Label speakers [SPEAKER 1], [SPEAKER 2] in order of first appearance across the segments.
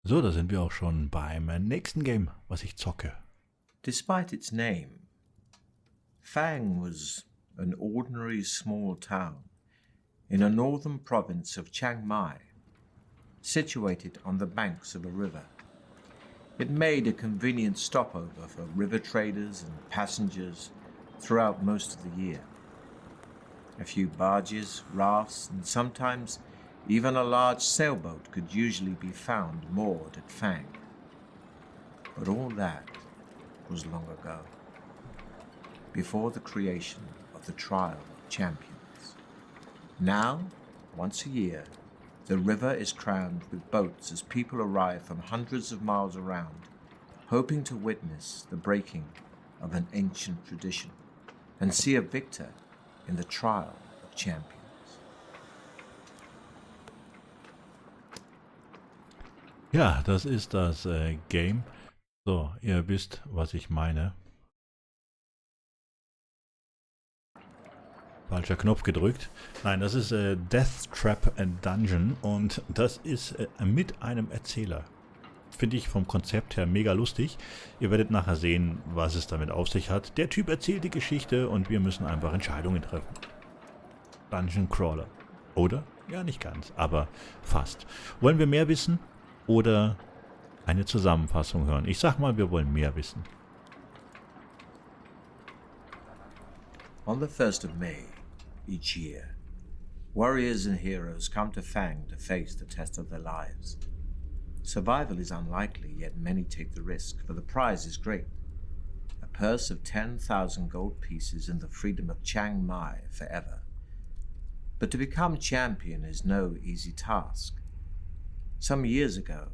[SPEAKER 1] So, da sind wir auch schon beim nächsten Game, was ich zocke.
[SPEAKER 2] Despite its name, Fang was an ordinary small town in a northern province of Chiang Mai, situated on the banks of a river. It made a convenient stopover for river traders and passengers throughout most of the year. A few barges, rafts, and sometimes even a large sailboat could usually be found moored at Fang. But all that was long ago, before the creation of the Trial of Champions. Now, once a year, the river is crammed with boats as people arrive from hundreds of miles around, hoping to witness the breaking of an ancient tradition and see a victor in the Trial of Champions.
[SPEAKER 1] Ja, das ist das Game. So, ihr wisst, was ich meine. Falscher Knopf gedrückt. Nein, das ist Deathtrap Dungeon und das ist mit einem Erzähler. Finde ich vom Konzept her mega lustig. Ihr werdet nachher sehen, was es damit auf sich hat. Der Typ erzählt die Geschichte und wir müssen einfach Entscheidungen treffen. Dungeon Crawler. Oder? Ja, nicht ganz, aber fast. Wollen wir mehr wissen? Oder eine Zusammenfassung hören. Ich sag mal, wir wollen mehr wissen.
[SPEAKER 2] On the 1st of May each year, warriors and heroes come to Fang to face the test of their lives. Survival is unlikely, yet many take the risk, for the prize is great. A purse of 10,000 gold pieces and the freedom of Chiang Mai forever. But to become champion is no easy task. Some years ago,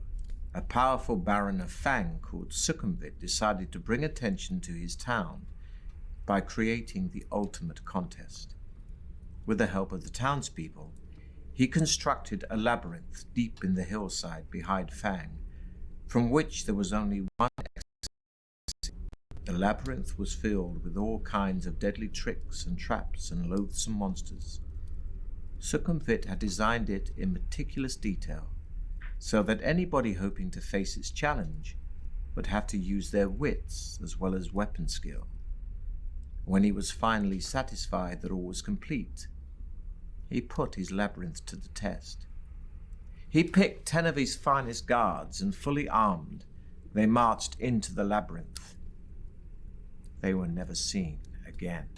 [SPEAKER 2] a powerful baron of Fang called Sukhumvit decided to bring attention to his town by creating the ultimate contest. With the help of the townspeople, he constructed a labyrinth deep in the hillside behind Fang, from which there was only one exit. The labyrinth was filled with all kinds of deadly tricks and traps and loathsome monsters. Sukhumvit had designed it in meticulous detail, so that anybody hoping to face its challenge would have to use their wits as well as weapon skill. When he was finally satisfied that all was complete, he put his labyrinth to the test. He picked 10 of his finest guards, and fully armed, they marched into the labyrinth. They were never seen again.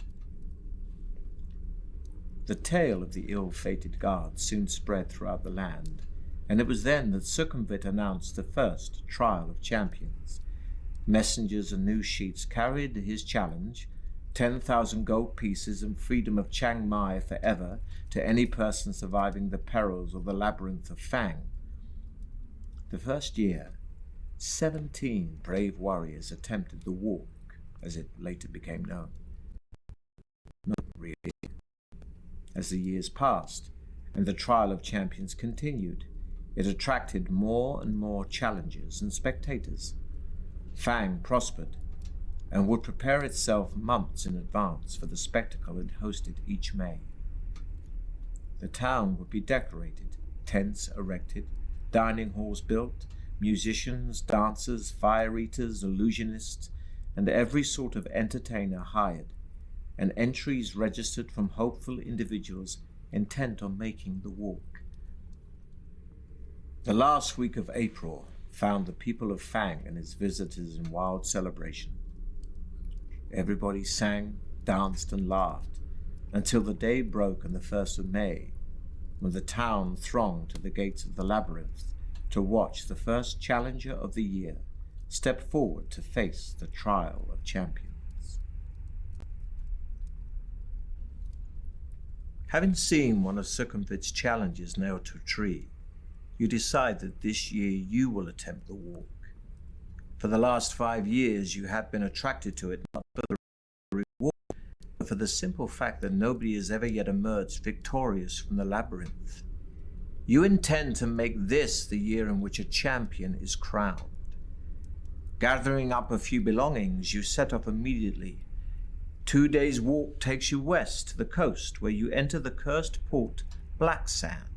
[SPEAKER 2] The tale of the ill-fated guards soon spread throughout the land, and it was then that Sukhumvit announced the first Trial of Champions. Messengers and news sheets carried his challenge, 10,000 gold pieces and freedom of Chiang Mai forever to any person surviving the perils of the labyrinth of Fang. The first year, 17 brave warriors attempted the walk, as it later became known. Not really. As the years passed and the Trial of Champions continued, it attracted more and more challengers and spectators. Fang prospered and would prepare itself months in advance for the spectacle it hosted each May. The town would be decorated, tents erected, dining halls built, musicians, dancers, fire eaters, illusionists, and every sort of entertainer hired, and entries registered from hopeful individuals intent on making the walk. The last week of April found the people of Fang and its visitors in wild celebration. Everybody sang, danced, and laughed until the day broke on the 1st of May, when the town thronged to the gates of the labyrinth to watch the first challenger of the year step forward to face the Trial of Champions. Having seen one of Sukhumvit's challenges nailed to a tree, you decide that this year you will attempt the walk. For the last 5 years, you have been attracted to it not for the reward, but for the simple fact that nobody has ever yet emerged victorious from the labyrinth. You intend to make this the year in which a champion is crowned. Gathering up a few belongings, you set off immediately. 2 days' walk takes you west to the coast, where you enter the cursed port Black Sand.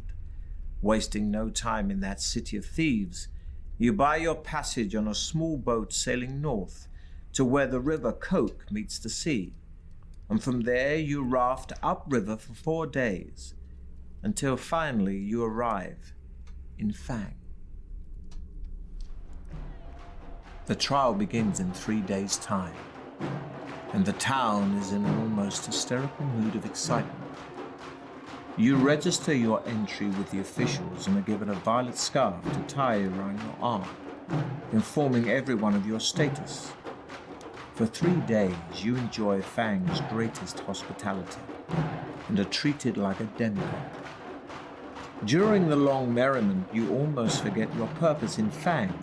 [SPEAKER 2] Wasting no time in that city of thieves, You buy your passage on a small boat sailing north to where the river Coke meets the sea, and from there you raft upriver for 4 days, until finally you arrive in Fang. The trial begins in 3 days' time, and the town is in an almost hysterical mood of excitement. You register your entry with the officials and are given a violet scarf to tie around your arm, informing everyone of your status. For 3 days, you enjoy Fang's greatest hospitality and are treated like a demigod. During the long merriment, you almost forget your purpose in Fang,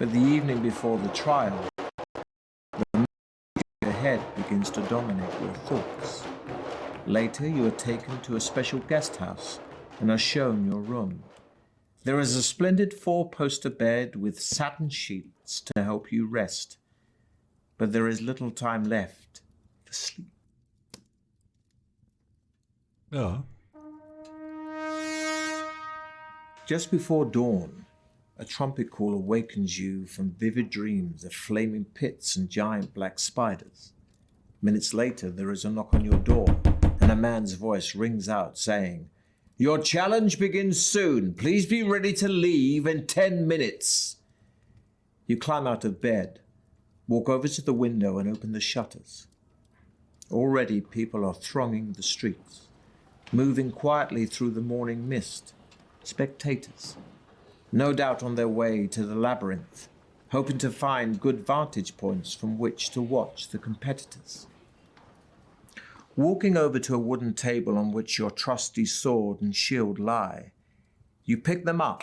[SPEAKER 2] but the evening before the trial, the music in your head begins to dominate your thoughts. Later, you are taken to a special guest house and are shown your room. There is a splendid 4-poster bed with satin sheets to help you rest, but there is little time left for sleep.
[SPEAKER 1] Ja.
[SPEAKER 2] Just before dawn, a trumpet call awakens you from vivid dreams of flaming pits and giant black spiders. Minutes later, there is a knock on your door, and a man's voice rings out saying, "Your challenge begins soon. Please be ready to leave in 10 minutes. You climb out of bed, walk over to the window and open the shutters. Already people are thronging the streets, moving quietly through the morning mist. Spectators, no doubt on their way to the labyrinth, hoping to find good vantage points from which to watch the competitors. Walking over to a wooden table on which your trusty sword and shield lie, you pick them up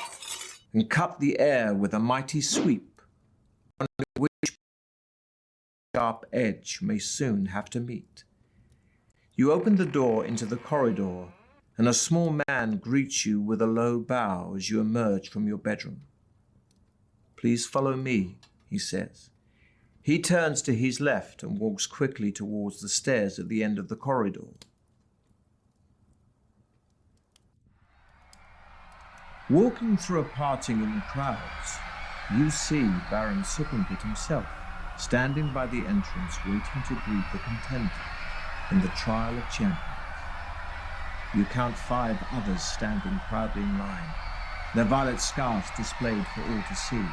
[SPEAKER 2] and cut the air with a mighty sweep, on which sharp edge may soon have to meet. You open the door into the corridor, and a small man greets you with a low bow as you emerge from your bedroom. "Please follow me," he says. He turns to his left and walks quickly towards the stairs at the end of the corridor. Walking through a parting in the crowds, you see Baron Suckenpit himself, standing by the entrance waiting to greet the contender in the trial of champions. You count 5 others standing proudly in line, their violet scarves displayed for all to see.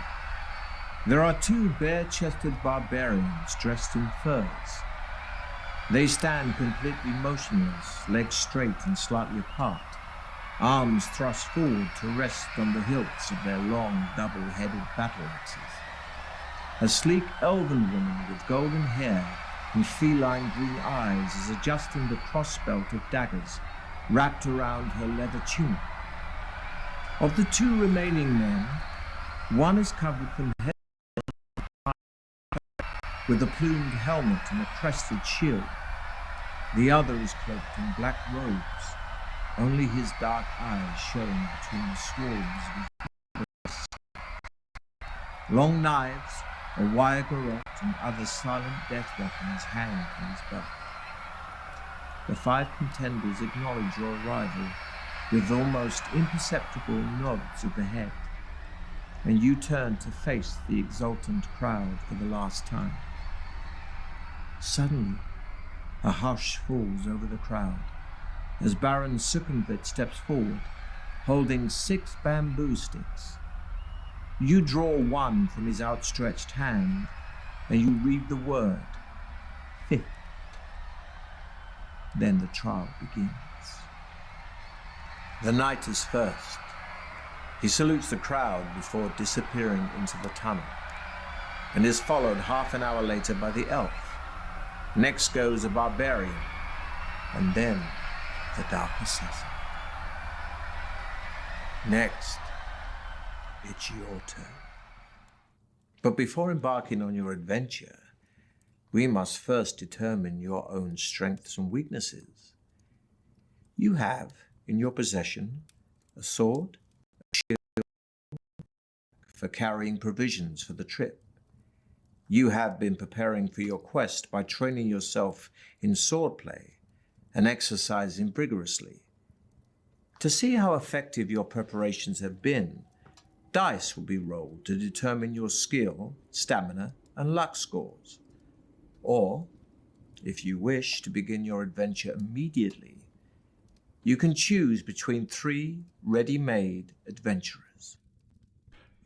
[SPEAKER 2] There are 2 bare-chested barbarians dressed in furs. They stand completely motionless, legs straight and slightly apart, arms thrust forward to rest on the hilts of their long, double-headed battle axes. A sleek elven woman with golden hair and feline green eyes is adjusting the crossbelt of daggers wrapped around her leather tunic. Of the 2 remaining men, one is covered from head with a plumed helmet and a crested shield. The other is cloaked in black robes, only his dark eyes showing between the swarms of his long knives, a wire garrote, and other silent death weapons hang from his belt. The 5 contenders acknowledge your arrival with almost imperceptible nods of the head, and you turn to face the exultant crowd for the last time. Suddenly, a hush falls over the crowd as Baron Suckenpit steps forward, holding 6 bamboo sticks. You draw one from his outstretched hand, and you read the word, 5th. Then the trial begins. The knight is first. He salutes the crowd before disappearing into the tunnel, and is followed half an hour later by the elf. Next goes a barbarian, and then the dark assassin. Next, it's your turn. But before embarking on your adventure, we must first determine your own strengths and weaknesses. You have in your possession a sword, a shield for carrying provisions for the trip. You have been preparing for your quest by training yourself in swordplay and exercising vigorously. To see how effective your preparations have been, Dice will be rolled to determine your skill, stamina, and luck scores. Or, if you wish to begin your adventure immediately, you can choose between 3 ready-made adventurers.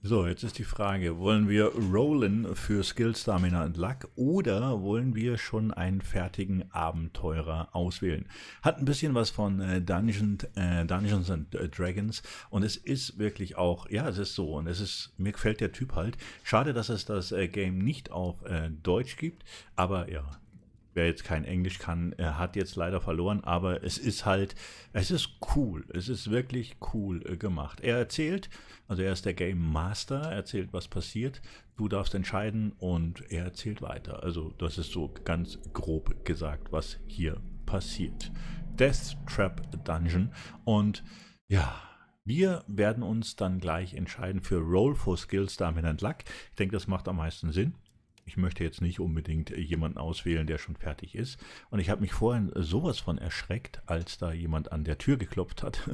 [SPEAKER 1] So, jetzt ist die Frage, wollen wir rollen für Skill, Stamina und Luck oder wollen wir schon einen fertigen Abenteurer auswählen? Hat ein bisschen was von Dungeons and Dragons und es ist wirklich auch, ja, es ist so und mir gefällt der Typ halt. Schade, dass es das Game nicht auf Deutsch gibt, aber ja. Wer jetzt kein Englisch kann, hat jetzt leider verloren, aber es ist cool. Es ist wirklich cool gemacht. Er erzählt, also er ist der Game Master, er erzählt, was passiert. Du darfst entscheiden und er erzählt weiter. Also das ist so ganz grob gesagt, was hier passiert. Deathtrap Dungeon und ja, wir werden uns dann gleich entscheiden für Roll for Skills, Stamina and Luck. Ich denke, das macht am meisten Sinn. Ich möchte jetzt nicht unbedingt jemanden auswählen, der schon fertig ist. Und ich habe mich vorhin sowas von erschreckt, als da jemand an der Tür geklopft hat.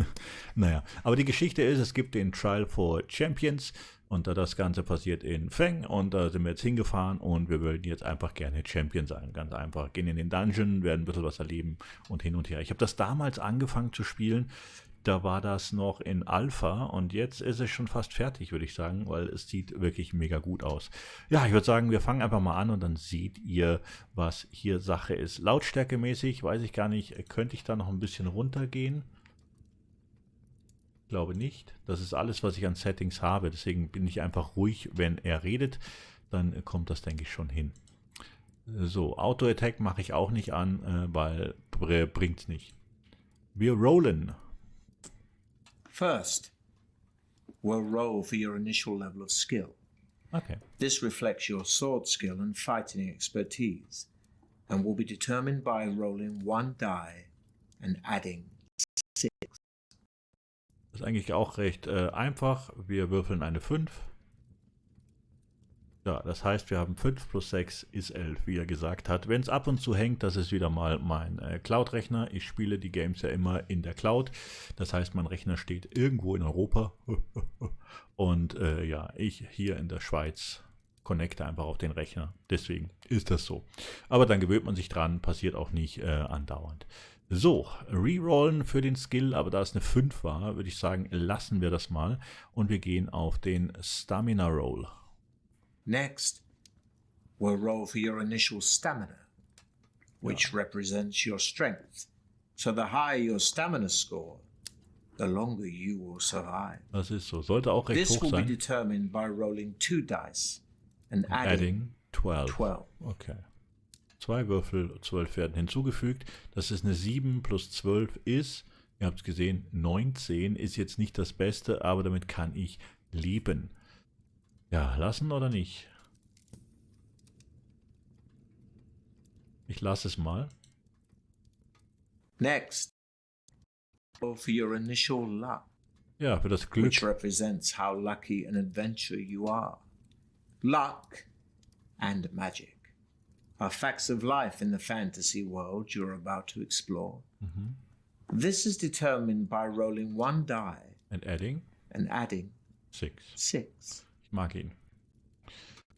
[SPEAKER 1] Naja, aber die Geschichte ist, es gibt den Trial for Champions und das Ganze passiert in Feng und da sind wir jetzt hingefahren und wir würden jetzt einfach gerne Champion sein. Ganz einfach, gehen in den Dungeon, werden ein bisschen was erleben und hin und her. Ich habe das damals angefangen zu spielen. Da war das noch in Alpha und jetzt ist es schon fast fertig, würde ich sagen, weil es sieht wirklich mega gut aus. Ja, ich würde sagen, wir fangen einfach mal an und dann seht ihr, was hier Sache ist. Lautstärkemäßig, weiß ich gar nicht, könnte ich da noch ein bisschen runtergehen? Ich glaube nicht. Das ist alles, was ich an Settings habe, deswegen bin ich einfach ruhig, wenn er redet. Dann kommt das, denke ich, schon hin. So, Auto-Attack mache ich auch nicht an, weil bringt es nicht. Wir rollen.
[SPEAKER 2] First, we'll roll for your initial level of skill.
[SPEAKER 1] Okay.
[SPEAKER 2] This reflects your sword skill and fighting expertise, and will be determined by rolling 1 die and adding 6.
[SPEAKER 1] Das ist eigentlich auch recht einfach. Wir würfeln eine 5. Ja, das heißt, wir haben 5 plus 6 ist 11, wie er gesagt hat. Wenn es ab und zu hängt, das ist wieder mal mein Cloud-Rechner. Ich spiele die Games ja immer in der Cloud. Das heißt, mein Rechner steht irgendwo in Europa. Und ja, ich hier in der Schweiz connecte einfach auf den Rechner. Deswegen ist das so. Aber dann gewöhnt man sich dran, passiert auch nicht andauernd. So, rerollen für den Skill, aber da es eine 5 war, würde ich sagen, lassen wir das mal. Und wir gehen auf den Stamina Roll.
[SPEAKER 2] Next, we'll roll for your initial stamina, which represents your strength. So the higher your stamina score, the longer you will survive.
[SPEAKER 1] Das ist so. Sollte auch recht
[SPEAKER 2] This
[SPEAKER 1] hoch
[SPEAKER 2] will
[SPEAKER 1] sein.
[SPEAKER 2] be determined by rolling 2 dice and adding
[SPEAKER 1] 12. Okay. 2 Würfel, 12 werden hinzugefügt. Das ist eine 7 plus 12 ist, ihr habt es gesehen, 19. Ist jetzt nicht das Beste, aber damit kann ich leben. Ja, lassen oder nicht? Ich lasse es mal.
[SPEAKER 2] Next, roll for your initial luck,
[SPEAKER 1] Ja, für das Glück.
[SPEAKER 2] which represents how lucky an adventurer you are. Luck and magic are facts of life in the fantasy world you're about to explore. This is determined by rolling 1 die
[SPEAKER 1] And adding
[SPEAKER 2] 6.
[SPEAKER 1] 6. Ich mag ihn.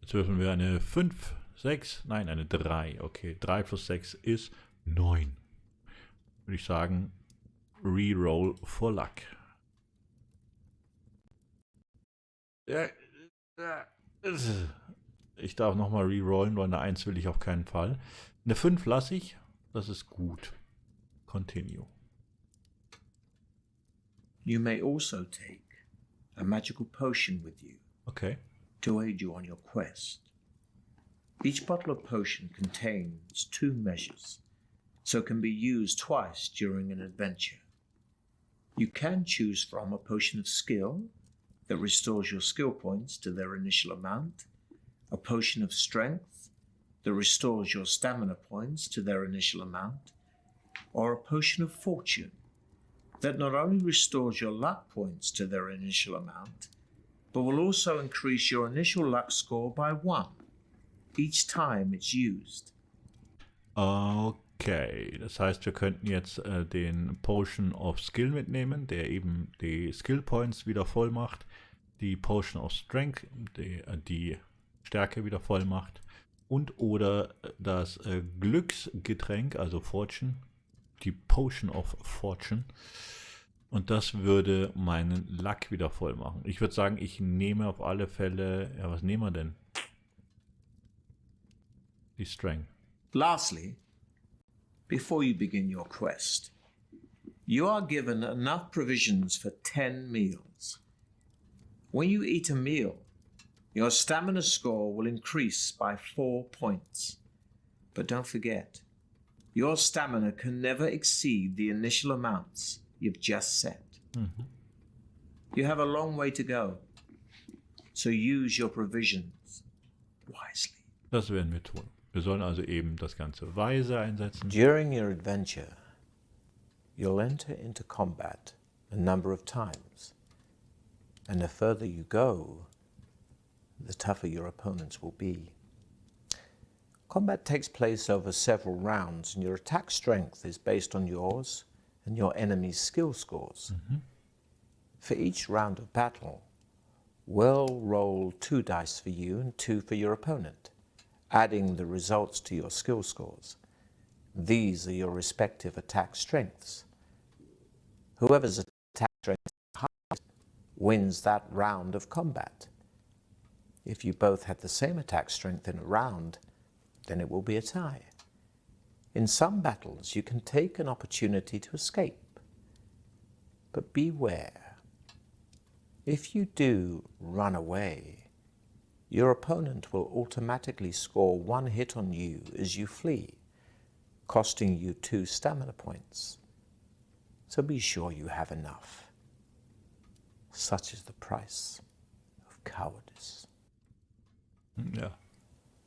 [SPEAKER 1] Jetzt würfeln wir eine 5, 6, nein, eine 3. Okay, 3 plus 6 ist 9. Würde ich sagen, reroll for luck. Ich darf nochmal rerollen, weil eine 1 will ich auf keinen Fall. Eine 5 lasse ich, das ist gut. Continue.
[SPEAKER 2] You may also take a magical potion with you
[SPEAKER 1] Okay.
[SPEAKER 2] to aid you on your quest. Each bottle of potion contains 2 measures, so can be used twice during an adventure. You can choose from a potion of skill that restores your skill points to their initial amount, a potion of strength that restores your stamina points to their initial amount, or a potion of fortune that not only restores your luck points to their initial amount, but will also increase your initial luck score by 1 each time it's used.
[SPEAKER 1] Okay, das heißt, wir könnten jetzt den Potion of Skill mitnehmen, der eben die Skill Points wieder voll macht. die Potion of Strength, die Stärke wieder voll macht. Und oder das Glücksgetränk, also Fortune, die Potion of Fortune. Und das würde meinen Luck wieder voll machen. Ich würde sagen, ich nehme auf alle Fälle, ja, was nehmen wir denn? Die Strength.
[SPEAKER 2] Lastly, before you begin your quest, you are given enough provisions for 10 meals. When you eat a meal, your stamina score will increase by 4 points. But don't forget, your stamina can never exceed the initial amounts you've just set. You have a long way to go, so use your provisions wisely.
[SPEAKER 1] Das werden wir tun. Wir sollen also eben das Ganze weise einsetzen.
[SPEAKER 2] During your adventure, you'll enter into combat a number of times, and the further you go, the tougher your opponents will be. Combat takes place over several rounds, and your attack strength is based on yours and your enemy's skill scores. For each round of battle, we'll roll 2 dice for you and 2 for your opponent, adding the results to your skill scores. These are your respective attack strengths. Whoever's attack strength is highest wins that round of combat. If you both had the same attack strength in a round, then it will be a tie. In some battles, you can take an opportunity to escape. But beware. If you do run away, your opponent will automatically score 1 hit on you as you flee, costing you 2 stamina points. So be sure you have enough. Such is the price of cowardice.
[SPEAKER 1] Ja.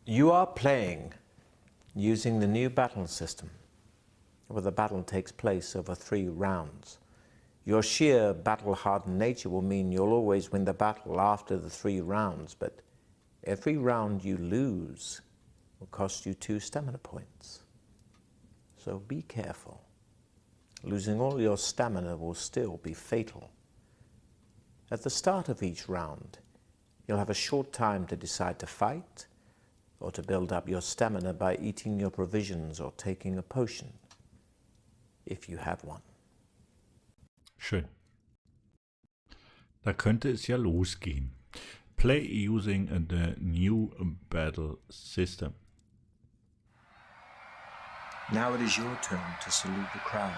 [SPEAKER 2] You are playing using the new battle system, where the battle takes place over 3 rounds. Your sheer battle-hardened nature will mean you'll always win the battle after the 3 rounds, but every round you lose will cost you 2 stamina points. So be careful. Losing all your stamina will still be fatal. At the start of each round, you'll have a short time to decide to fight or to build up your stamina by eating your provisions or taking a potion, if you have one.
[SPEAKER 1] Schön. Da könnte es ja losgehen. Play using the new battle system.
[SPEAKER 2] Now it is your turn to salute the crowd.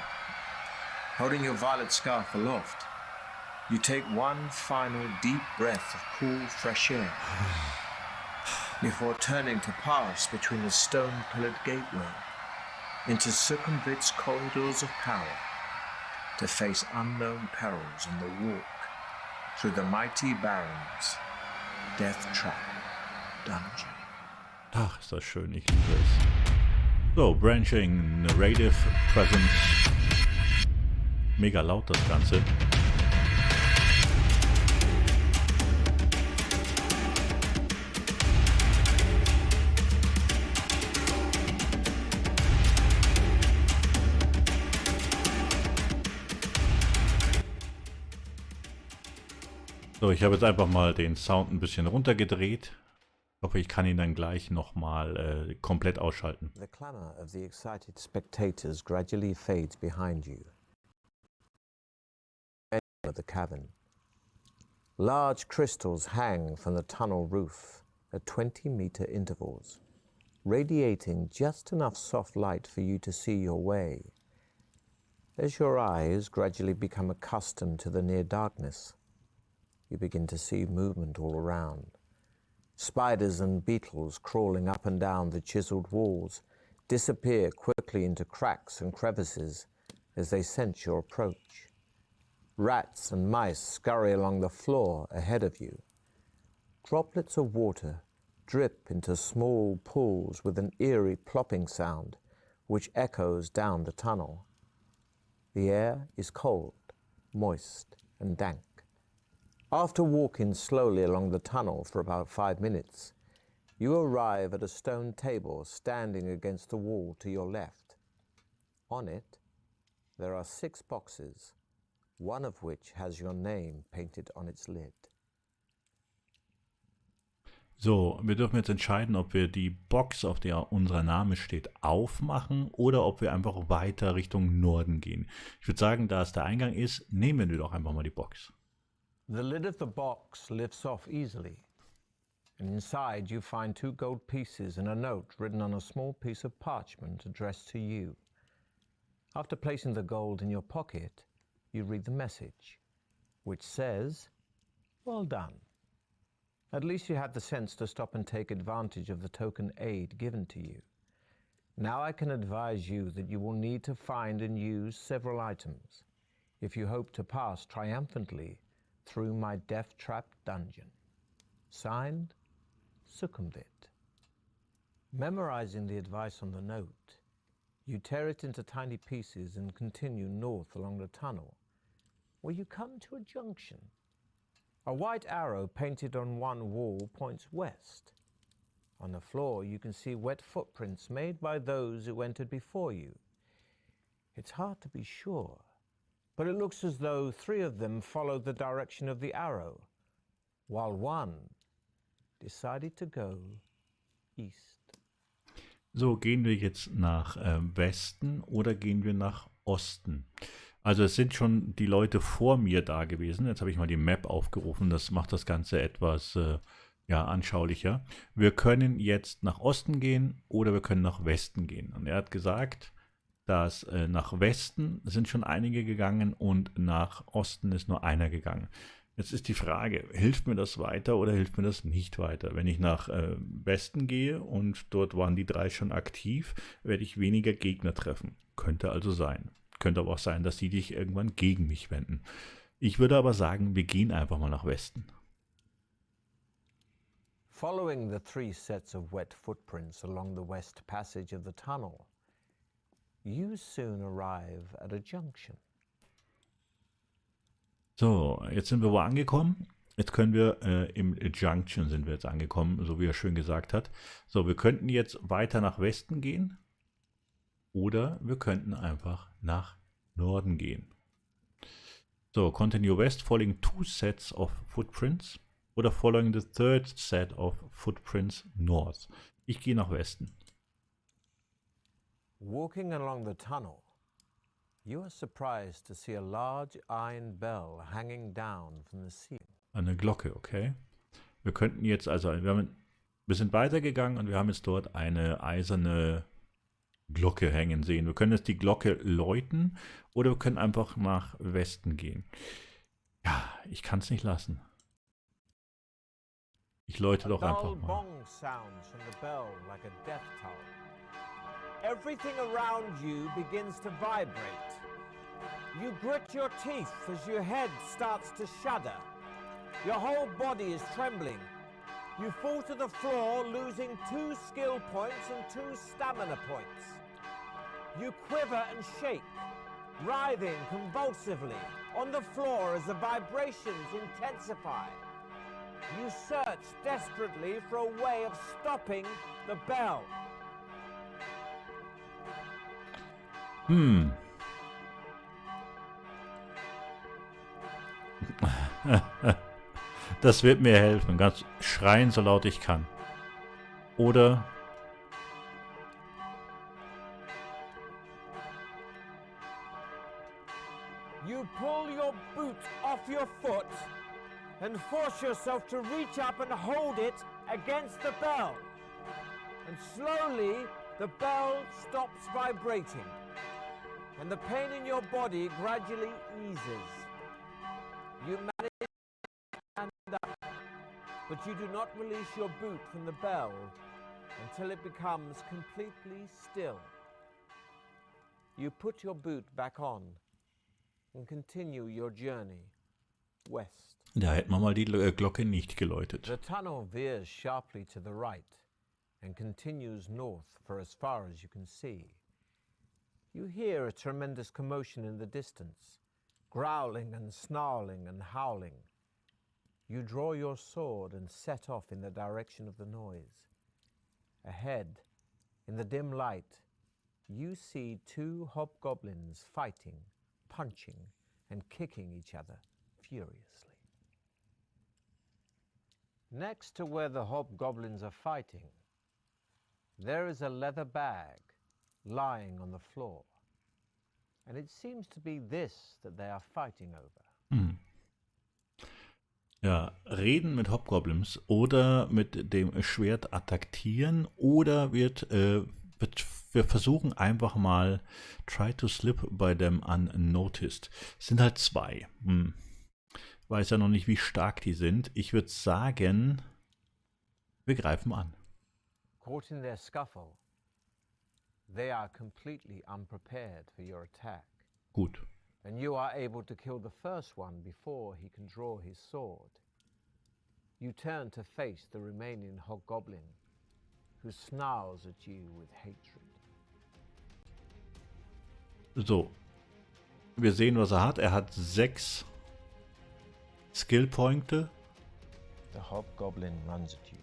[SPEAKER 2] Holding your violet scarf aloft, you take one final deep breath of cool, fresh air before turning to pass between the stone-pillared gateway into circumvent's corridors of power to face unknown perils on the walk through the mighty Baron's Deathtrap Dungeon.
[SPEAKER 1] Ach, ist das schön, ich liebe es. So, Branching, Narrative, Presence. Mega laut das Ganze. So, ich habe jetzt einfach mal den Sound ein bisschen runtergedreht. Ich hoffe, ich kann ihn dann gleich nochmal komplett ausschalten.
[SPEAKER 2] The clamor of the excited spectators gradually fades behind you. Of the cavern. Large crystals hang from the tunnel roof at 20-meter intervals, radiating just enough soft light for you to see your way. As your eyes gradually become accustomed to the near darkness, you begin to see movement all around. Spiders and beetles crawling up and down the chiseled walls disappear quickly into cracks and crevices as they sense your approach. Rats and mice scurry along the floor ahead of you. Droplets of water drip into small pools with an eerie plopping sound which echoes down the tunnel. The air is cold, moist, and dank. After walking slowly along the tunnel for about 5 minutes, you arrive at a stone table standing against the wall to your left. On it, there are 6 boxes, one of which has your name painted on its lid.
[SPEAKER 1] So, wir dürfen jetzt entscheiden, ob wir die Box, auf der unser Name steht, aufmachen oder ob wir einfach weiter Richtung Norden gehen. Ich würde sagen, da es der Eingang ist, nehmen wir doch einfach mal die Box.
[SPEAKER 3] The lid of the box lifts off easily, and inside you find 2 gold pieces and a note written on a small piece of parchment addressed to you. After placing the gold in your pocket, you read the message, which says, "Well done. At least you had the sense to stop and take advantage of the token aid given to you. Now I can advise you that you will need to find and use several items if you hope to pass triumphantly through my Deathtrap Dungeon. Signed, Succumvit." Memorizing the advice on the note, you tear it into tiny pieces and continue north along the tunnel, where you come to a junction. A white arrow painted on one wall points west. On the floor you can see wet footprints made by those who entered before you. It's hard to be sure, but it looks as though 3 of them followed the direction of the arrow, while one decided to go east.
[SPEAKER 1] So, gehen wir jetzt nach Westen oder gehen wir nach Osten? Also es sind schon die Leute vor mir da gewesen. Jetzt habe ich mal die Map aufgerufen. Das macht das Ganze etwas anschaulicher. Wir können jetzt nach Osten gehen oder wir können nach Westen gehen. Und er hat gesagt, dass nach Westen sind schon einige gegangen und nach Osten ist nur einer gegangen. Jetzt ist die Frage, hilft mir das weiter oder hilft mir das nicht weiter? Wenn ich nach Westen gehe und dort waren die 3 schon aktiv, werde ich weniger Gegner treffen. Könnte also sein. Könnte aber auch sein, dass die dich irgendwann gegen mich wenden. Ich würde aber sagen, wir gehen einfach mal nach Westen.
[SPEAKER 3] Following the 3 sets of wet footprints along the west passage of the tunnel, you soon arrive at a junction.
[SPEAKER 1] So, jetzt sind wir wo angekommen? Jetzt können wir im Junction sind wir jetzt angekommen, so wie er schön gesagt hat. So, wir könnten jetzt weiter nach Westen gehen. Oder wir könnten einfach nach Norden gehen. So, continue west, following 2 sets of footprints. Oder following the 3rd set of footprints north. Ich gehe nach Westen.
[SPEAKER 3] Walking along the tunnel, you are surprised to see a large iron bell hanging down from the ceiling.
[SPEAKER 1] Eine Glocke, okay. Wir könnten jetzt also, wir sind weitergegangen und wir haben jetzt dort eine eiserne Glocke hängen sehen. Wir können jetzt die Glocke läuten oder wir können einfach nach Westen gehen. Ja, ich kann es nicht lassen. Ich läute doch einfach mal.
[SPEAKER 3] Bong sounds from the bell like a death toll. Everything around you begins to vibrate. You grit your teeth as your head starts to shudder. Your whole body is trembling. You fall to the floor, losing 2 skill points and 2 stamina points. You quiver and shake, writhing convulsively on the floor as the vibrations intensify. You search desperately for a way of stopping the bell.
[SPEAKER 1] Das wird mir helfen. Ganz schreien, so laut ich kann. Oder
[SPEAKER 3] You pull your boot off your foot and force yourself to reach up and hold it against the bell. And slowly the bell stops vibrating and the pain in your body gradually eases. You manage to stand up, but you do not release your boot from the bell until it becomes completely still. You put your boot back on and continue your journey west.
[SPEAKER 1] da hätten wir mal die Glocke nicht geläutet.
[SPEAKER 3] The tunnel veers sharply to the right and continues north for as far as you can see. You hear a tremendous commotion in the distance, growling and snarling and howling. You draw your sword and set off in the direction of the noise. Ahead, in the dim light, you see 2 hobgoblins fighting, punching, and kicking each other furiously. Next to where the hobgoblins are fighting, there is a leather bag lying on the floor. And it seems to be this that they are fighting over.
[SPEAKER 1] Ja, reden mit Hobgoblins oder mit dem Schwert attackieren oder wir versuchen einfach mal try to slip by them unnoticed. Es sind halt zwei. Weiß ja noch nicht, wie stark die sind. Ich würde sagen, wir greifen an.
[SPEAKER 3] Caught in their scuffle, they are completely unprepared for your attack.
[SPEAKER 1] Gut.
[SPEAKER 3] And you are able to kill the first one before he can draw his sword. You turn to face the remaining hobgoblin, who snarls at you with hatred.
[SPEAKER 1] So. Wir sehen, was er hat. Er hat 6 Skillpunkte.
[SPEAKER 3] The hobgoblin runs at you,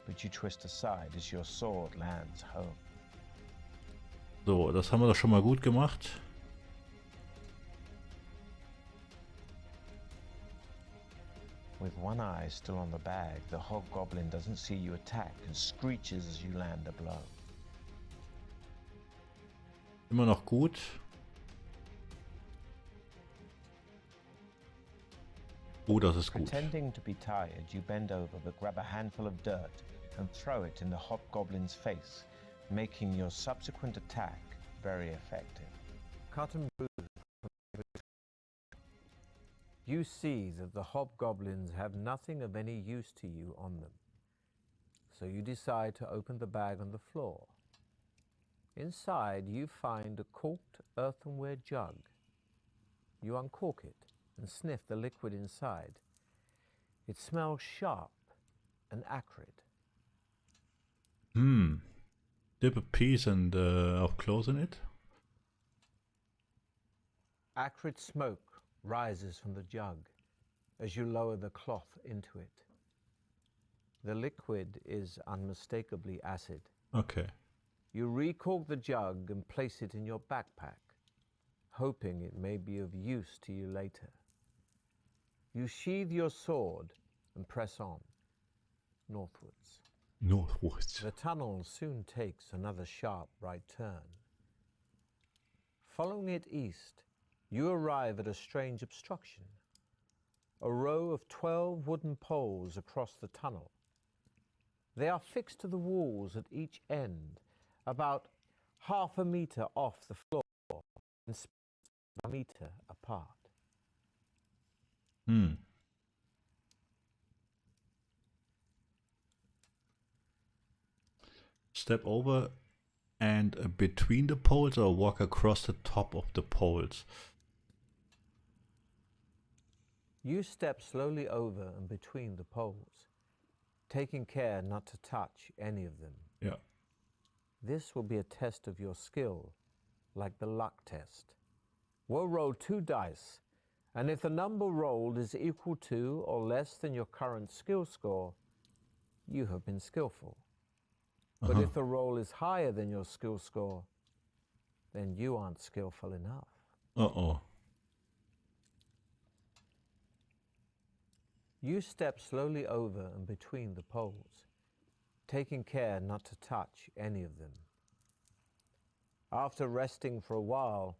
[SPEAKER 3] but you twist aside as your sword lands home.
[SPEAKER 1] So, das haben wir doch schon mal gut gemacht.
[SPEAKER 3] With one eye still on the bag, the hobgoblin doesn't see you attack and screeches as you land a blow.
[SPEAKER 1] Immer noch gut. Oh, das ist gut.
[SPEAKER 3] Pretending to be tired, you bend over but grab a handful of dirt and throw it in the hobgoblin's face, making your subsequent attack very effective. Cut and bruise. You see that the hobgoblins have nothing of any use to you on them, so you decide to open the bag on the floor. Inside you find a corked earthenware jug. You uncork it and sniff the liquid inside. It smells sharp and acrid.
[SPEAKER 1] Dip a piece of clothes in it.
[SPEAKER 3] Acrid smoke rises from the jug as you lower the cloth into it. The liquid is unmistakably acid.
[SPEAKER 1] Okay.
[SPEAKER 3] You recork the jug and place it in your backpack, hoping it may be of use to you later. You sheathe your sword and press on, northwards.
[SPEAKER 1] Northwards.
[SPEAKER 3] The tunnel soon takes another sharp right turn. Following it east, you arrive at a strange obstruction, a row of 12 wooden poles across the tunnel. They are fixed to the walls at each end, about half a meter off the floor and a meter apart.
[SPEAKER 1] Step over and between the poles or walk across the top of the poles.
[SPEAKER 3] You step slowly over and between the poles, taking care not to touch any of them.
[SPEAKER 1] Ja.
[SPEAKER 3] This will be a test of your skill, like the luck test. We'll roll 2 dice, and if the number rolled is equal to or less than your current skill score, you have been skillful. But if the roll is higher than your skill score, then you aren't skillful enough.
[SPEAKER 1] Uh-oh.
[SPEAKER 3] You step slowly over and between the poles, taking care not to touch any of them. After resting for a while,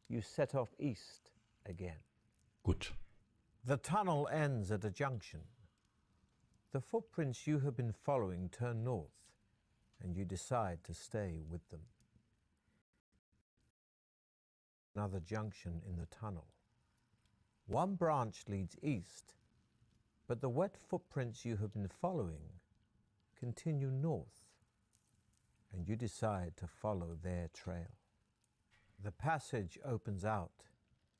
[SPEAKER 3] you set off east again.
[SPEAKER 1] Gut.
[SPEAKER 3] The tunnel ends at a junction. The footprints you have been following turn north, and you decide to stay with them. Another junction in the tunnel. One branch leads east, but the wet footprints you have been following continue north, and you decide to follow their trail. The passage opens out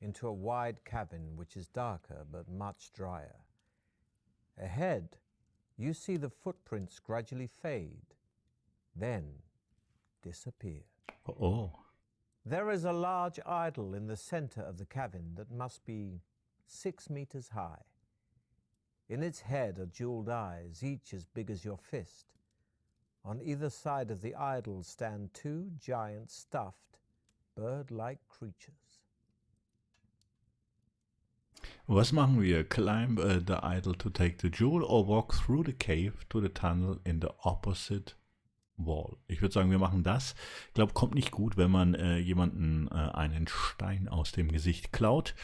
[SPEAKER 3] into a wide cavern which is darker but much drier. Ahead, you see the footprints gradually fade, then disappear.
[SPEAKER 1] Oh.
[SPEAKER 3] There is a large idol in the center of the cavern that must be 6 meters high. In its head are jeweled eyes, each as big as your fist. On either side of the idol stand 2 giant stuffed, bird-like creatures.
[SPEAKER 1] Was machen wir? Climb the idol to take the jewel or walk through the cave to the tunnel in the opposite wall? Ich würde sagen, wir machen das. Ich glaube, kommt nicht gut, wenn man jemanden einen Stein aus dem Gesicht klaut.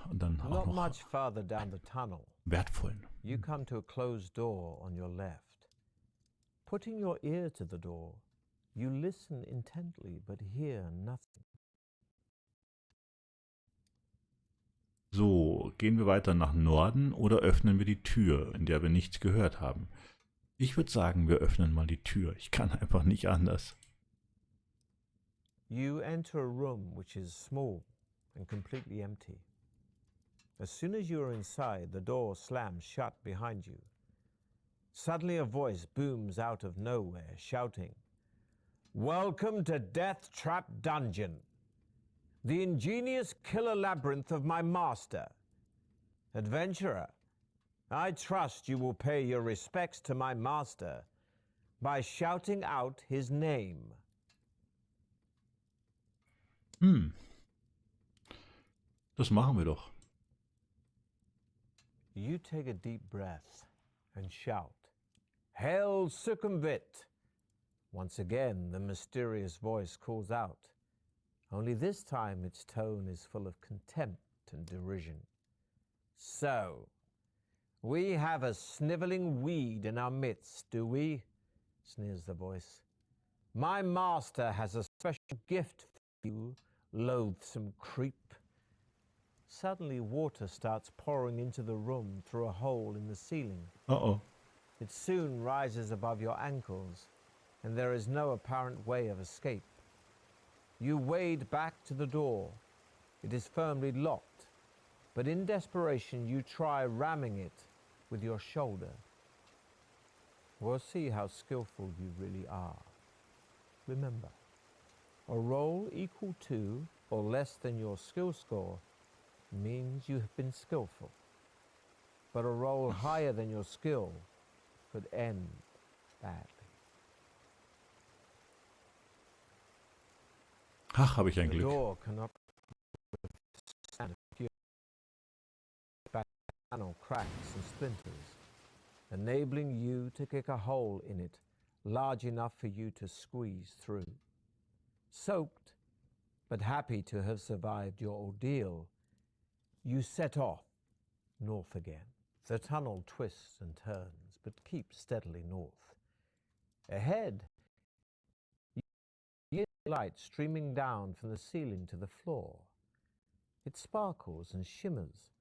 [SPEAKER 1] Und dann auch
[SPEAKER 3] Not
[SPEAKER 1] noch
[SPEAKER 3] much farther down the tunnel,
[SPEAKER 1] wertvollen.
[SPEAKER 3] you come to a closed door on your left. Putting your ear to the door, you listen intently but hear nothing.
[SPEAKER 1] So, gehen wir weiter nach Norden oder öffnen wir die Tür, in der wir nichts gehört haben? Ich würde sagen, wir öffnen mal die Tür. Ich kann einfach nicht anders.
[SPEAKER 3] You enter a room which is small and completely empty. As soon as you are inside, the door slams shut behind you. Suddenly a voice booms out of nowhere, shouting, "Welcome to Deathtrap Dungeon, the ingenious killer labyrinth of my master. Adventurer, I trust you will pay your respects to my master by shouting out his name."
[SPEAKER 1] Das machen wir doch.
[SPEAKER 3] You take a deep breath and shout, "Hail Succumvit!" Once again, the mysterious voice calls out. Only this time its tone is full of contempt and derision. "So, we have a sniveling weed in our midst, do we?" sneers the voice. "My master has a special gift for you, loathsome creep." Suddenly water starts pouring into the room through a hole in the ceiling.
[SPEAKER 1] Oh.
[SPEAKER 3] It soon rises above your ankles, and there is no apparent way of escape. You wade back to the door. It is firmly locked, but in desperation you try ramming it with your shoulder. We'll see how skillful you really are. Remember, a roll equal to or less than your skill score means you have been skillful, but a roll higher than your skill could end badly.
[SPEAKER 1] Ach, habe ich ein
[SPEAKER 3] The
[SPEAKER 1] Glück.
[SPEAKER 3] door cannot withstand a few panel cracks and splinters, enabling you to kick a hole in it large enough for you to squeeze through. Soaked, but happy to have survived your ordeal, you set off north again. The tunnel twists and turns, but keeps steadily north. Ahead, you see light streaming down from the ceiling to the floor. It sparkles and shimmers,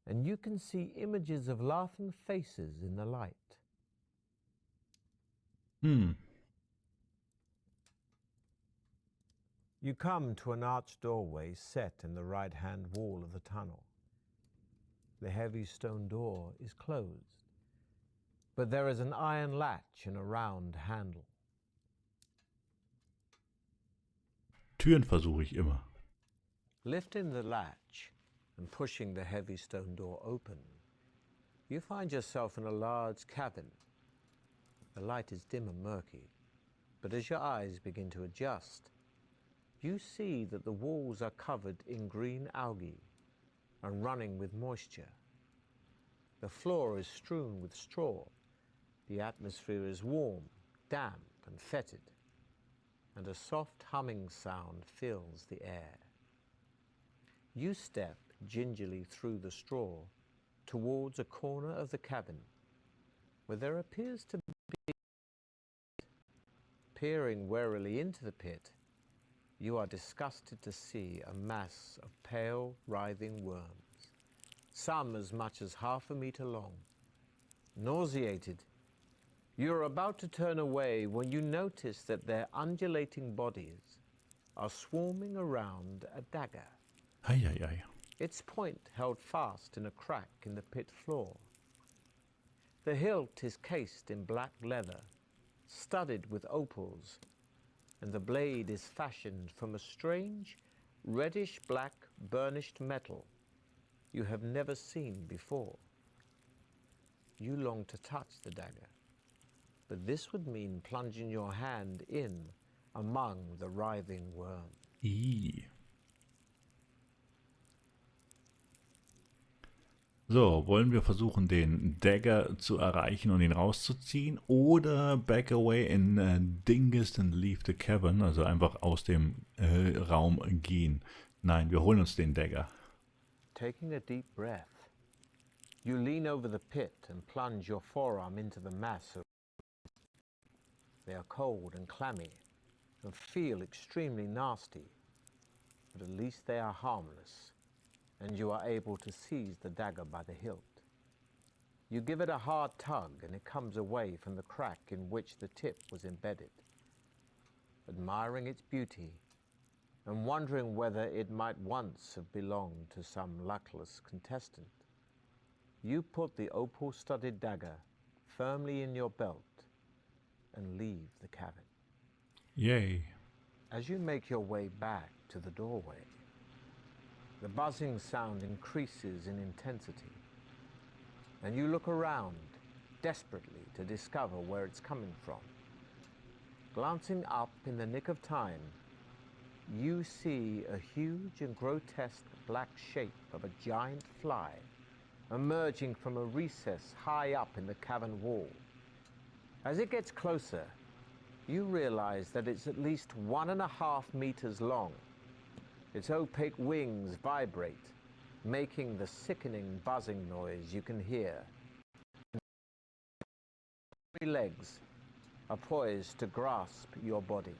[SPEAKER 3] and you can see images of laughing faces in the light. You come to an arched doorway set in the right-hand wall of the tunnel. The heavy stone door is closed, but there is an iron latch and a round handle.
[SPEAKER 1] Türen versuche ich immer.
[SPEAKER 3] Lifting the latch and pushing the heavy stone door open, you find yourself in a large cabin. The light is dim and murky, but as your eyes begin to adjust, you see that the walls are covered in green algae and running with moisture. The floor is strewn with straw. The atmosphere is warm, damp, and fetid, and a soft humming sound fills the air. You step gingerly through the straw towards a corner of the cabin where there appears to be. Peering warily into the pit, you are disgusted to see a mass of pale, writhing worms, some as much as 1/2 meter long. Nauseated, you are about to turn away when you notice that their undulating bodies are swarming around a dagger.
[SPEAKER 1] Ei.
[SPEAKER 3] Its point held fast in a crack in the pit floor. The hilt is cased in black leather, studded with opals, and the blade is fashioned from a strange, reddish-black burnished metal you have never seen before. You long to touch the dagger, but this would mean plunging your hand in among the writhing worms.
[SPEAKER 1] So, wollen wir versuchen, den Dagger zu erreichen und ihn rauszuziehen oder back away in Dingus and leave the cavern, also einfach aus dem Raum gehen? Nein, wir holen uns den Dagger.
[SPEAKER 3] Taking a deep breath, you lean over the pit and plunge your forearm into the mass of... They are cold and clammy and feel extremely nasty, but at least they are harmless, and you are able to seize the dagger by the hilt. You give it a hard tug and it comes away from the crack in which the tip was embedded. Admiring its beauty and wondering whether it might once have belonged to some luckless contestant, you put the opal-studded dagger firmly in your belt and leave the cavern.
[SPEAKER 1] Yay.
[SPEAKER 3] As you make your way back to the doorway, the buzzing sound increases in intensity, and you look around desperately to discover where it's coming from. Glancing up in the nick of time, you see a huge and grotesque black shape of a giant fly emerging from a recess high up in the cavern wall. As it gets closer, you realize that it's at least 1.5 meters long. Its opaque wings vibrate, making the sickening buzzing noise you can hear. Three legs are poised to grasp your body.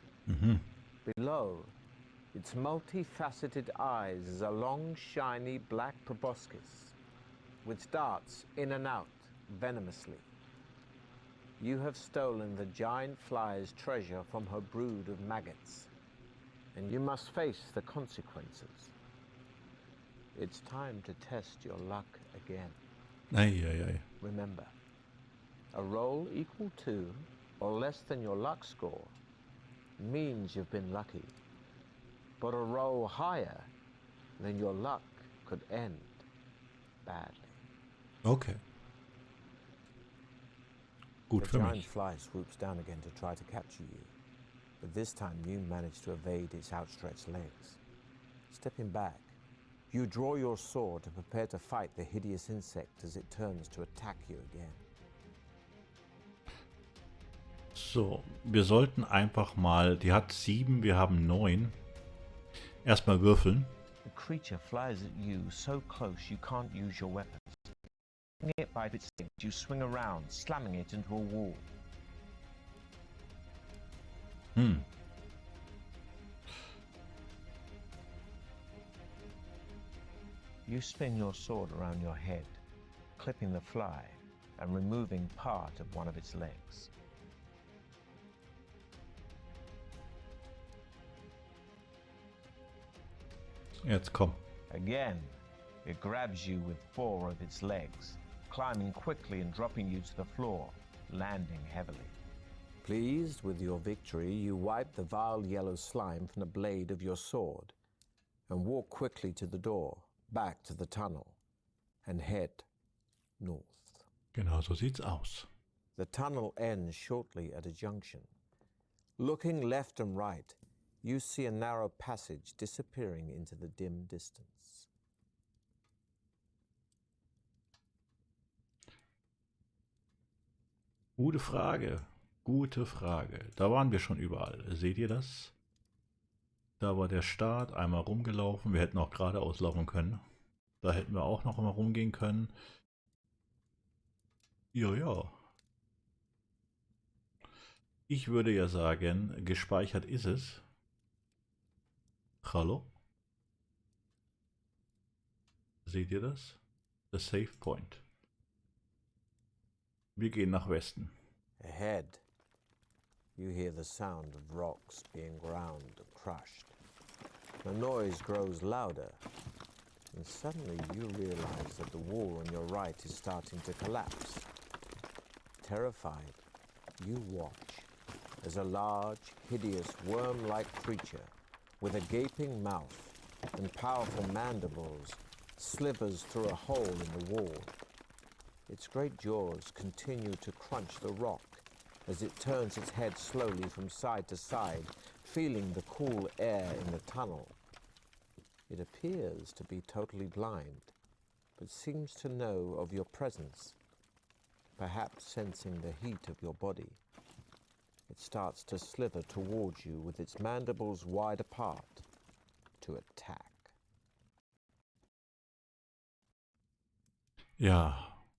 [SPEAKER 3] Below, its multifaceted eyes is a long, shiny black proboscis, which darts in and out venomously. You have stolen the giant fly's treasure from her brood of maggots, and you must face the consequences. It's time to test your luck again.
[SPEAKER 1] Ei.
[SPEAKER 3] Remember, a roll equal to or less than your luck score means you've been lucky, but a roll higher than your luck could end badly.
[SPEAKER 1] Okay. Gut
[SPEAKER 3] The
[SPEAKER 1] für
[SPEAKER 3] giant
[SPEAKER 1] mich.
[SPEAKER 3] fly swoops down again to try to capture you, but this time you manage to evade its outstretched legs. Stepping back, you draw your sword to prepare to fight the hideous insect as it turns to attack you again.
[SPEAKER 1] So, wir sollten einfach mal, die hat 7, wir haben 9. Erstmal würfeln.
[SPEAKER 3] The creature flies at you so close you can't use your weapons. Taking it by its legs, you swing around, slamming it into a wall. You spin your sword around your head, clipping the fly and removing part of one of its legs.
[SPEAKER 1] Jetzt komm.
[SPEAKER 3] Again, it grabs you with 4 of its legs, climbing quickly and dropping you to the floor, landing heavily. Pleased with your victory, you wipe the vile yellow slime from the blade of your sword and walk quickly to the door, back to the tunnel, and head north.
[SPEAKER 1] Genau so sieht's aus.
[SPEAKER 3] The tunnel ends shortly at a junction. Looking left and right, you see a narrow passage disappearing into the dim distance.
[SPEAKER 1] Gute Frage. Gute Frage. Da waren wir schon überall. Seht ihr das? Da war der Start, einmal rumgelaufen. Wir hätten auch geradeaus laufen können. Da hätten wir auch noch mal rumgehen können. Ja. Ich würde ja sagen, gespeichert ist es. Hallo? Seht ihr das? Das Save Point. Wir gehen nach Westen.
[SPEAKER 3] Ahead, you hear the sound of rocks being ground and crushed. The noise grows louder, and suddenly you realize that the wall on your right is starting to collapse. Terrified, you watch as a large, hideous, worm-like creature with a gaping mouth and powerful mandibles slithers through a hole in the wall. Its great jaws continue to crunch the rock as it turns its head slowly from side to side, feeling the cool air in the tunnel. It appears to be totally blind, but seems to know of your presence, perhaps sensing the heat of your body. It starts to slither towards you with its mandibles wide apart to attack.
[SPEAKER 1] Ja,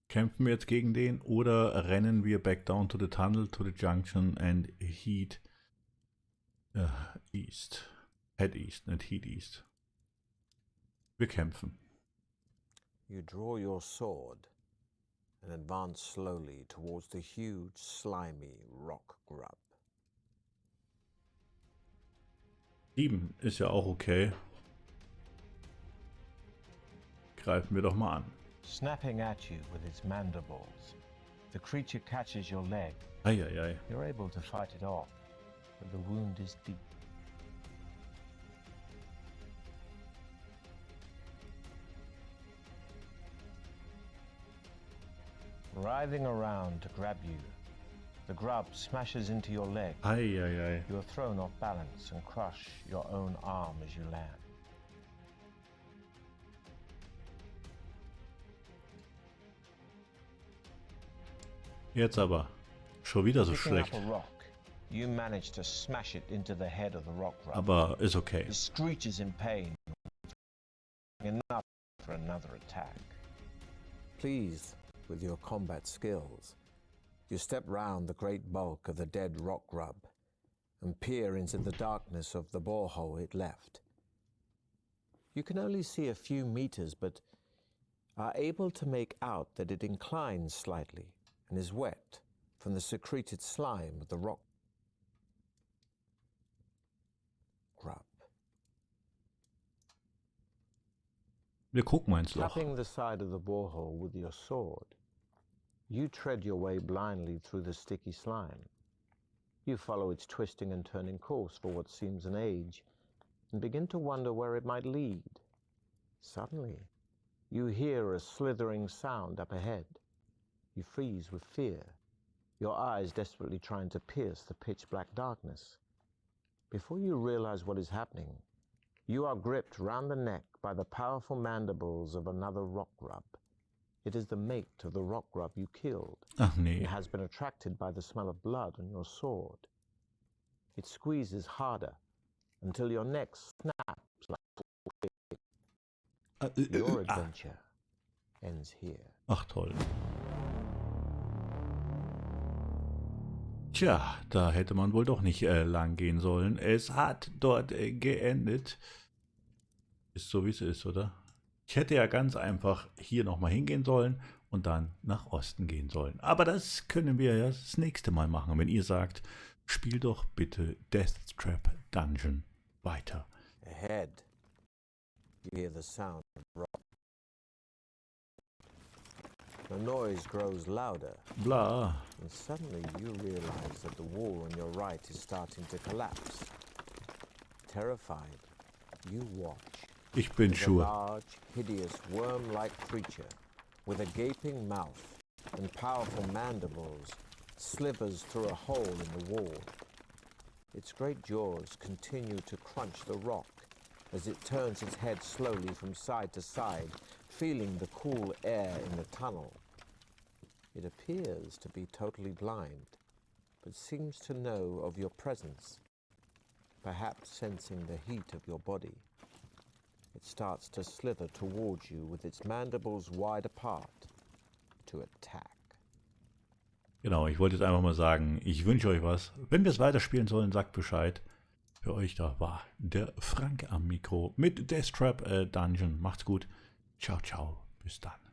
[SPEAKER 1] kämpfen wir jetzt gegen den oder rennen wir back down to the tunnel, to the junction and head east. Head east, nicht head east. Wir kämpfen.
[SPEAKER 3] You draw your sword and advance slowly towards the huge, slimy rock grub.
[SPEAKER 1] 7 ist ja auch okay. Greifen wir doch mal an.
[SPEAKER 3] Snapping at you with its mandibles, the creature catches your leg.
[SPEAKER 1] Eieiei.
[SPEAKER 3] You're able to fight it off, but the wound is deep. Writhing around to grab you, the grub smashes into your leg.
[SPEAKER 1] Eieiei.
[SPEAKER 3] You are thrown off balance and crush your own arm as you land.
[SPEAKER 1] Jetzt aber. Schon wieder so
[SPEAKER 3] Picking up
[SPEAKER 1] schlecht.
[SPEAKER 3] a rock, you manage to smash it into the head of the rock grub.
[SPEAKER 1] Aber ist okay.
[SPEAKER 3] It screeches in pain, enough for another attack. Pleased with your combat skills, you step round the great bulk of the dead rock grub and peer into the darkness of the borehole it left. You can only see a few meters, but are able to make out that it inclines slightly and is wet from the secreted slime of the rock grub.
[SPEAKER 1] Wir gucken mal ins Loch.
[SPEAKER 3] Tapping the side of the borehole with your sword, you tread your way blindly through the sticky slime. You follow its twisting and turning course for what seems an age and begin to wonder where it might lead. Suddenly, you hear a slithering sound up ahead. You freeze with fear, your eyes desperately trying to pierce the pitch-black darkness. Before you realize what is happening, you are gripped round the neck by the powerful mandibles of another rock grub. It is the mate of the rock grub you killed.
[SPEAKER 1] Ach nee.
[SPEAKER 3] It has been attracted by the smell of blood on your sword. It squeezes harder until your neck snaps like your adventure ends here.
[SPEAKER 1] Ach toll. Tja, da hätte man wohl doch nicht lang gehen sollen. Es hat dort geendet. Ist so, wie es ist, oder? Ich hätte ja ganz einfach hier nochmal hingehen sollen und dann nach Osten gehen sollen. Aber das können wir ja das nächste Mal machen, wenn ihr sagt, spiel doch bitte Deathtrap Dungeon weiter.
[SPEAKER 3] Ahead, you hear the sound of rock. The noise grows louder,
[SPEAKER 1] Bla.
[SPEAKER 3] and suddenly you realize that the wall on your right is starting to collapse. Terrified, you watch.
[SPEAKER 1] Ich bin
[SPEAKER 3] as a
[SPEAKER 1] sure.
[SPEAKER 3] large, hideous, worm-like creature with a gaping mouth and powerful mandibles slithers through a hole in the wall. Its great jaws continue to crunch the rock as it turns its head slowly from side to side, feeling the cool air in the tunnel. It appears to be totally blind, but seems to know of your presence, perhaps sensing the heat of your body. It starts to slither towards you with its mandibles wide apart to attack.
[SPEAKER 1] Genau, ich wollte jetzt einfach mal sagen, ich wünsche euch was. Wenn wir es weiterspielen sollen, sagt Bescheid. Für euch da war der Frank am Mikro mit Deathtrap Dungeon. Macht's gut. Ciao, ciao. Bis dann.